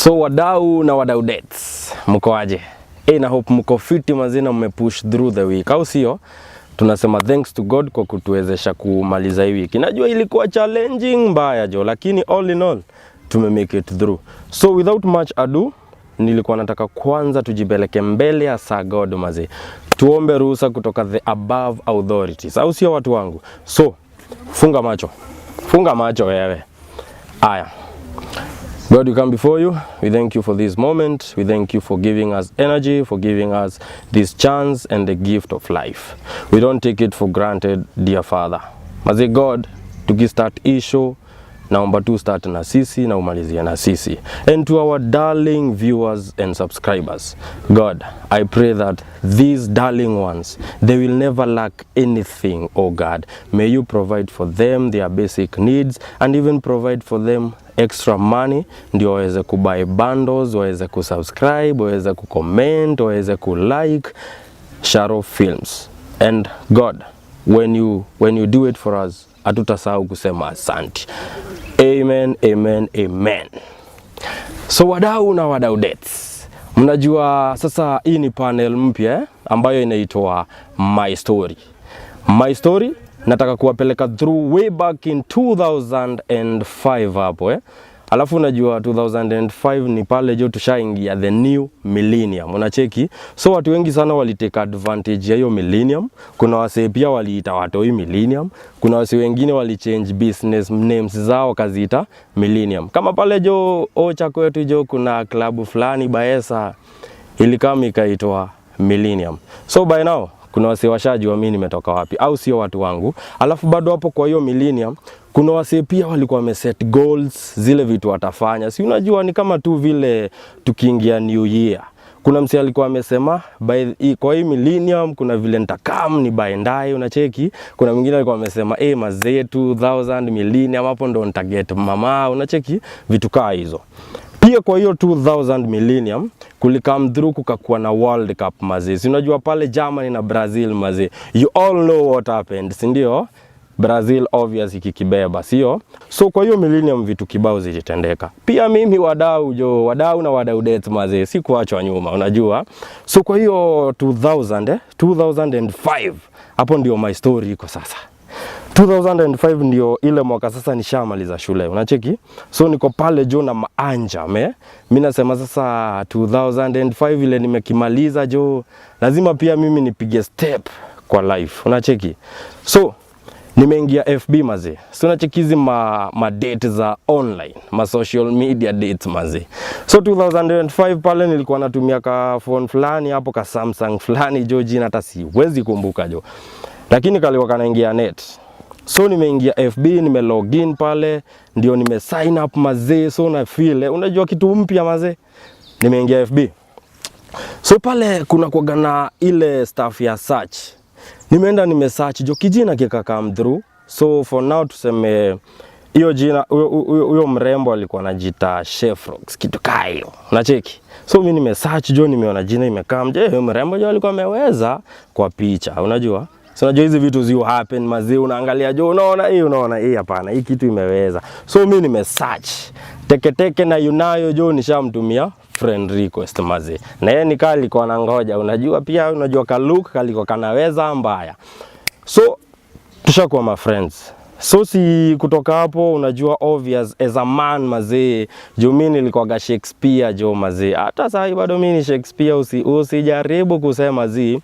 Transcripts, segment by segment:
So wadau na wadau dates, mko aje? Na hope mko fiti mazina, mmepush through the week, au sio? Tunasema thanks to God kwa kutuwezesha kumaliza hii wiki. Najua ilikuwa challenging mbaya jo, lakini all in all tumemake it through. So without much ado, nilikuwa nataka kwanza tujipeleke mbele ya Sir God maze. Tuombe ruhusa kutoka the above authorities, au sio watu wangu? So funga macho. Funga macho wewe. Aya. God, we come before you. We thank you for this moment. We thank you for giving us energy, for giving us this chance and the gift of life. We don't take it for granted, dear Father. Maze God, tukistart issue, naomba tu start na sisi na umalizia na sisi. And to our darling viewers and subscribers, God, I pray that these darling ones, they will never lack anything, oh God. May you provide for them their basic needs and even provide for them extra money, ndio waweze kubuy bundles, waweze kusubscribe, waweze kucomment, waweze kulike Sharo Films. And God, when you do it for us, hatutasahau kusema asante. Amen, amen, amen. So wadau na wadau dates, mnajua sasa hii ni panel mpya ambayo inaitwa My Story. My Story nataka kuwapeleka through way back in 2005 hapo Alafu unajua 2005 ni pale jo tushaingia the new millennium. Unacheki? So watu wengi sana walitake advantage ya hiyo millennium. Kuna wasee pia waliita watoi millennium. Kuna wasee wengine walichange business names zao kaziita millennium. Kama pale jo Ocha kwetu jo kuna klabu fulani Baesa ilikama ikaitwa millennium. So by now kuna wasee washajua mimi nimetoka wapi, au sio watu wangu? Alafu bado hapo kwa hiyo millennium kuna wasee pia walikuwa wameset goals, zile vitu watafanya. Si unajua ni kama tu vile tukiingia new year. Kuna msee alikuwa amesema kwa hii millennium kuna vile nitakam ni baendaye, unacheki. Kuna mwingine alikuwa amesema mazee 2000 millennium hapo ndo nitaget mama, unacheki vitu kaa hizo. Pia kwa hiyo 2000 millennium kulikam through kukakuwa na World Cup maze. Si unajua pale Germany na Brazil maze. You all know what happened, si ndio? Brazil obviously kikibeba, sio? So kwa hiyo millennium vitu kibao zilitendeka. Pia mimi wadau na wadau dates maze, si kuachwa nyuma, unajua. So kwa hiyo 2005 hapo ndio my story iko sasa. 2005 ndio ile mwaka sasa nishamaliza shule, unacheki? So niko pale jo na maanja mimi nasema sasa 2005 ile nimekimaliza jo, lazima pia mimi nipige step kwa life, unacheki? So nimeingia FB maze. So unacheki hizi ma date za online, ma social media dates maze. So 2005 pale nilikuwa natumia ka phone fulani hapo, ka Samsung fulani jo, jina hata siwezi kumbuka jo. Lakini kalikuwa kanaingia net. So nimeingia FB, nimelogin pale, ndio nimesign up maze. So na feel unajua kitu mpya maze. Nimeingia FB. So pale kuna kuwaga na ile stuff ya search. Nimeenda nimesearch jo, kijina kika come through. So for now tuseme hiyo jina huyo mrembo alikuwa anajiita Chefrox, kitu kaa hiyo. Unacheki? So mimi nimesearch jo, nimeona jina imekam. Je, huyo mrembo jo alikuwa ameweza kwa picha, unajua? So unajua hizi vitu zio happen maze, unaangalia jo, unaona hii hapana, hii kitu imeweza. So mimi nimesearch teke na yunayo jo, nishamtumia friend request maze. Na yeye nikaa alikuwa anangoja, unajua pia unajua ka look kaliko kanaweza mbaya. So tushakuwa ma friends. So si kutoka hapo unajua obvious as a man maze, jo mimi nilikuwa Shakespeare jo maze. Hata sasa bado mimi ni Shakespeare, usijaribu kusema zi.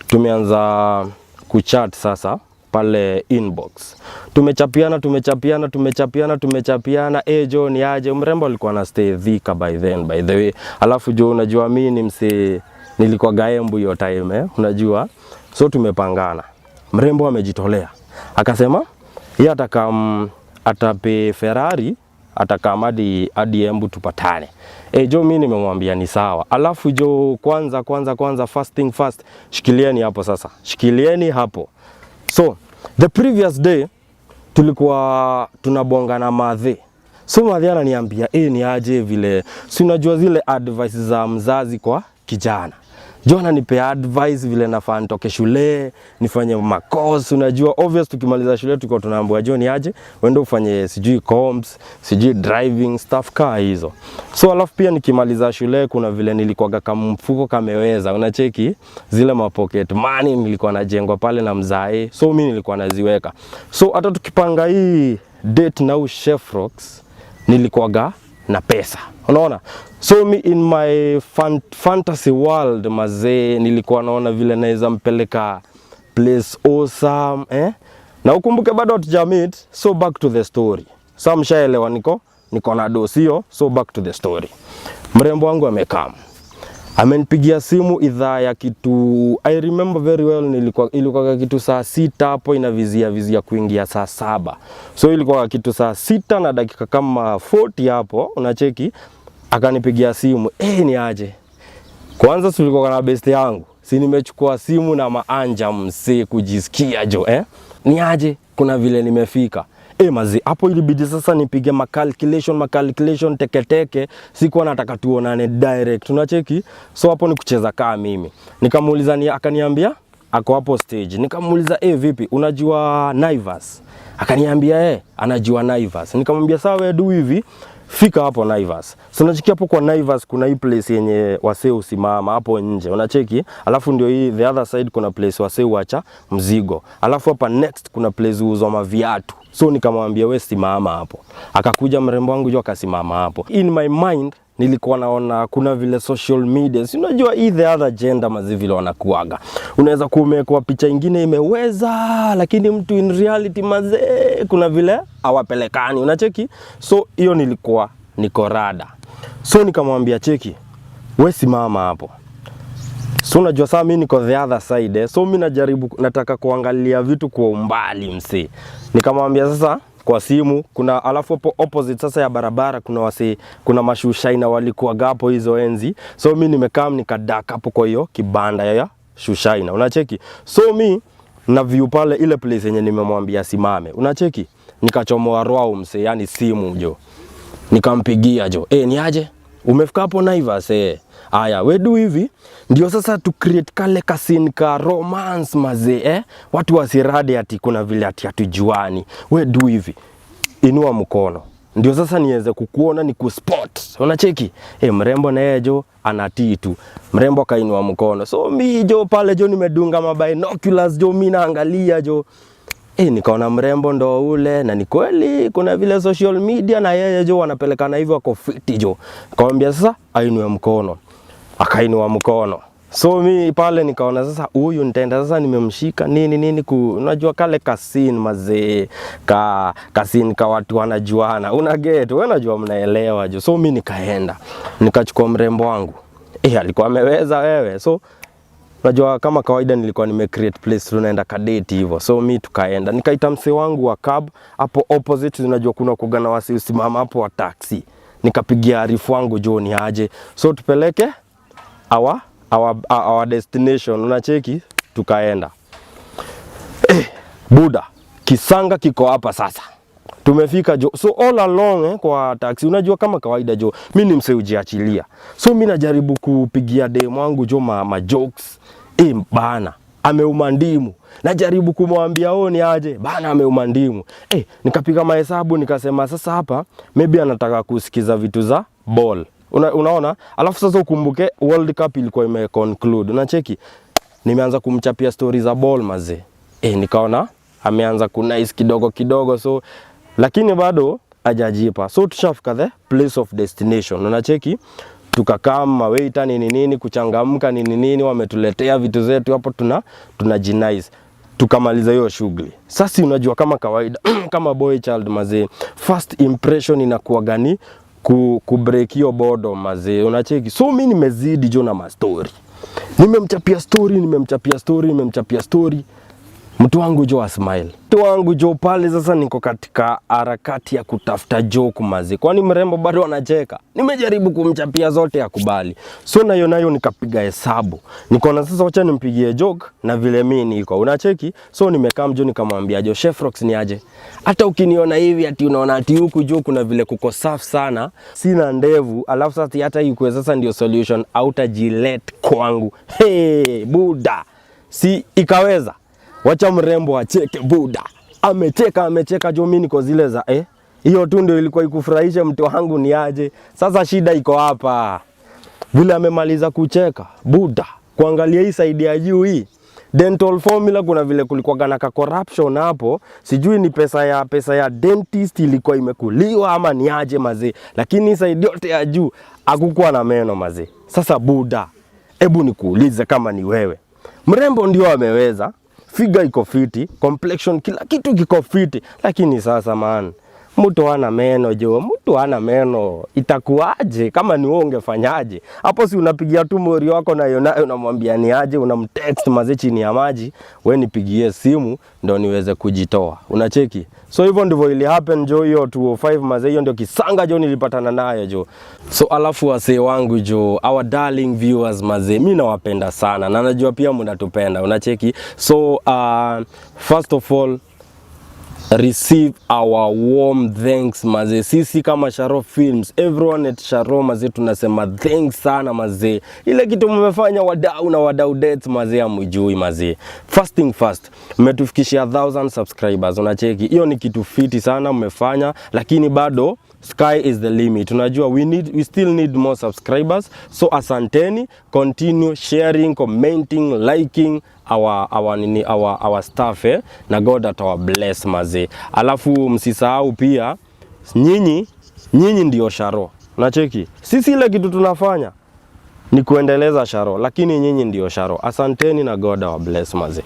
Tumeanza kuchat sasa pale inbox. Tumechapiana. Jo ni aje, mrembo alikuwa na stay Thika by the way. Alafu jo unajua mimi ni mse nilikuwa Gaembu hiyo time unajua. So tumepangana. Mrembo amejitolea. Akasema yeye atape Ferrari, atakam hadi Embu tupatane. Jo mimi nimemwambia ni sawa. Alafu jo kwanza first thing first, shikilieni hapo sasa. Shikilieni hapo. So the previous day tulikuwa tunabonga na madhe. So madhe ananiambia ni aje vile, si unajua zile advice za mzazi kwa kijana. Jo ananipea advice vile nafaa nitoke shule, nifanye makosi. Unajua obvious tukimaliza shule tuko tunaambiwa jo ni aje uende ufanye sijui comms, sijui driving stuff kaa hizo. So alafu pia nikimaliza shule kuna vile nilikuwa kama mfuko kameweza. Unacheki zile ma pocket money nilikuwa najengwa pale na mzae. So mimi nilikuwa naziweka. So hata tukipanga hii date na Chef Rocks nilikuwa na pesa. Unaona? So me in my fantasy world mazee nilikuwa naona vile naweza mpeleka place awesome na ukumbuke bado hatujamit. So back to the story. Sasa mshaelewa niko na dosio. So back to the story. Mrembo wangu amekaa. Amenipigia simu idhaa ya kitu, I remember very well, ilikuwa kitu saa 6 hapo inavizia kuingia saa 7. So ilikuwa kitu saa 6 na dakika kama 40 hapo, unacheki. Akanipigia simu, ni aje. Kwanza tulikuwa na best yangu. Si nimechukua simu na maanja msee kujisikia jo, Ni aje, kuna vile nimefika. Mazi, hapo ilibidi sasa nipige macalculation teke. Sikuwa nataka tuonane direct, unacheki. So hapo ni kucheza kaa mimi. Nikamuuliza akaniambia ako hapo stage. Nikamuuliza vipi unajua Naivas? Akaniambia anajua Naivas. Nikamwambia sawa wewe do hivi, fika hapo Naivas. So unacheki hapo kwa Naivas kuna hii place yenye wasee usimama hapo nje, unacheki. Alafu ndio hii the other side kuna place wasee uacha mzigo. Alafu hapa next kuna place uuzwa maviatu. So nikamwambia wewe simama hapo. Akakuja mrembo wangu jo akasimama hapo. In my mind nilikuwa naona kuna vile social media, si unajua hii the other gender mazi vile wanakuaga. Unaweza kuumekwa picha nyingine imeweza, lakini mtu in reality mazee kuna vile hawapelekani, unacheki. So hiyo nilikuwa niko rada. So nikamwambia cheki, wewe simama hapo. So unajua saa mimi niko the other side, so mimi nataka kuangalia vitu kwa umbali msee. Nikamwambia sasa kwa simu kuna alafu hapo opposite sasa ya barabara kuna mashushaina walikuwa hapo hizo enzi. So mimi nimekaa nikadaka hapo kwa hiyo kibanda ya shushaina, unacheki. So mimi na view pale ile place yenye nimemwambia simame, unacheki. Nikachomoa roho msee, yani simu jo. Nikampigia jo, ni aje? Umefika hapo Naivas Aya, we do hivi. Ndio sasa tu create kale kasini ka romance mazee watu wasirade ati kuna vile ati hatujuani. We do hivi. Inua mkono. Ndio sasa niweze kukuona ni kuspot. Unacheki? Mrembo na yeye jo anatii tu. Mrembo kainua mkono. So mi jo pale jo nimedunga mabinoculars jo mimi naangalia jo. Nikaona mrembo ndo ule na ni kweli kuna vile social media na yeye jo wanapelekana hivyo wako fiti jo. Nikamwambia sasa ainue mkono. Akainua mkono. So mi pale nikaona sasa huyu nitaenda sasa nimemshika nini unajua kale kasini mazee kasini ka watu wanajuana. Una get, wewe unajua mnaelewa jo. So mi nikaenda. Nikachukua mrembo wangu. Alikuwa ameweza wewe. So unajua kama kawaida nilikuwa create place tunaenda kadate hivyo. So mi tukaenda. Nikaita msee wangu wa cab hapo opposite, unajua kuna kugana wasi usimama hapo wa taxi. Nikapigia arifu wangu jo ni aje. So tupeleke our destination, unacheki. Tukaenda. Buda kisanga kiko hapa sasa. Tumefika jo. So all along kwa taxi unajua kama kawaida jo mimi ni msee ujiachilia. So mimi najaribu kupigia demo wangu jo ma jokes. Bana ameuma ndimu. Najaribu kumwambia ni aje bana ameuma ndimu. Nikapiga mahesabu nikasema sasa hapa maybe anataka kusikiza vitu za ball. Unaona? Alafu sasa ukumbuke World Cup ilikuwa imeconclude. Unacheki? Nimeanza kumchapia stories za ball mazee. Nikaona ameanza kunice kidogo so lakini bado hajajipa. So tushafika the place of destination. Unacheki? Tukakaa mawaita nini kuchangamka nini wametuletea vitu zetu hapo tunajinice. Tukamaliza hiyo shughuli. Sasa unajua kama kawaida kama boy child mazee, first impression inakuwa gani break hiyo boredom mazee, unacheki. So mimi nimezidi jo na story. Nimemchapia story. Mtu wangu jo smile. Mtu wangu jo pale sasa niko katika harakati ya kutafuta joke mazi. Kwani mrembo bado anacheka. Nimejaribu kumchapia zote ya kubali. So nayo nikapiga hesabu. Nikaona sasa wacha nimpigie joke na vile mimi niko. Unacheki? So nimekaa mjo nikamwambia jo Chef Rox ni aje. Hata ukiniona hivi ati unaona ati huku jo kuna vile kuko safi sana. Sina ndevu. Alafu sasa hata ikuwe sasa ndio solution outa Gillette kwangu. Hey, buda. Si ikaweza. Wacha mrembo acheke buda. Amecheka jo mimi niko zile za hiyo tu ndio ilikuwa ikufurahisha mtu wangu ni aje. Sasa shida iko hapa. Vile amemaliza kucheka buda. Kuangalia hii side ya juu hii. Dental formula kuna vile kulikuwa na corruption hapo. Sijui ni pesa ya dentist ilikuwa imekuliwa ama ni aje mazee. Lakini side yote ya juu hakukuwa na meno mazee. Sasa buda. Hebu nikuulize kama ni wewe. Mrembo ndio ameweza. Figure iko fiti, complexion kila kitu kiko fiti, lakini sasa man, mtu hana meno jo, mtu hana meno, itakuaje kama ni wewe ungefanyaje? Hapo si unapigia tu mori wako na nayo unamwambia ni aje, unamtext mazee chini ya maji, wewe nipigie simu ndio niweze kujitoa. Unacheki? So hivyo ndivyo ili happen jo, hiyo 205 mazee, hiyo ndio kisanga jo nilipatana naye jo. So alafu wasee wangu jo, our darling viewers mazee, mimi nawapenda sana na najua pia mnatupenda. Unacheki? So first of all, receive our warm thanks mazee. Sisi kama Sharo Films, everyone at Sharo mazee, tunasema thanks sana mazee. Ile kitu mmefanya wadau na wadau dates mazee amujui mazee. First thing first, mmetufikishia 1000 subscribers. Unacheki? Hiyo ni kitu fiti sana mmefanya, lakini bado sky is the limit. Unajua we still need more subscribers. So asanteni, continue sharing, commenting, liking our stuff na God atawa bless mazee. Alafu msisahau pia nyinyi ndio Sharo. Unacheki? Sisi ile kitu tunafanya ni kuendeleza Sharo, lakini nyinyi ndio Sharo. Asanteni na God atawa bless mazee.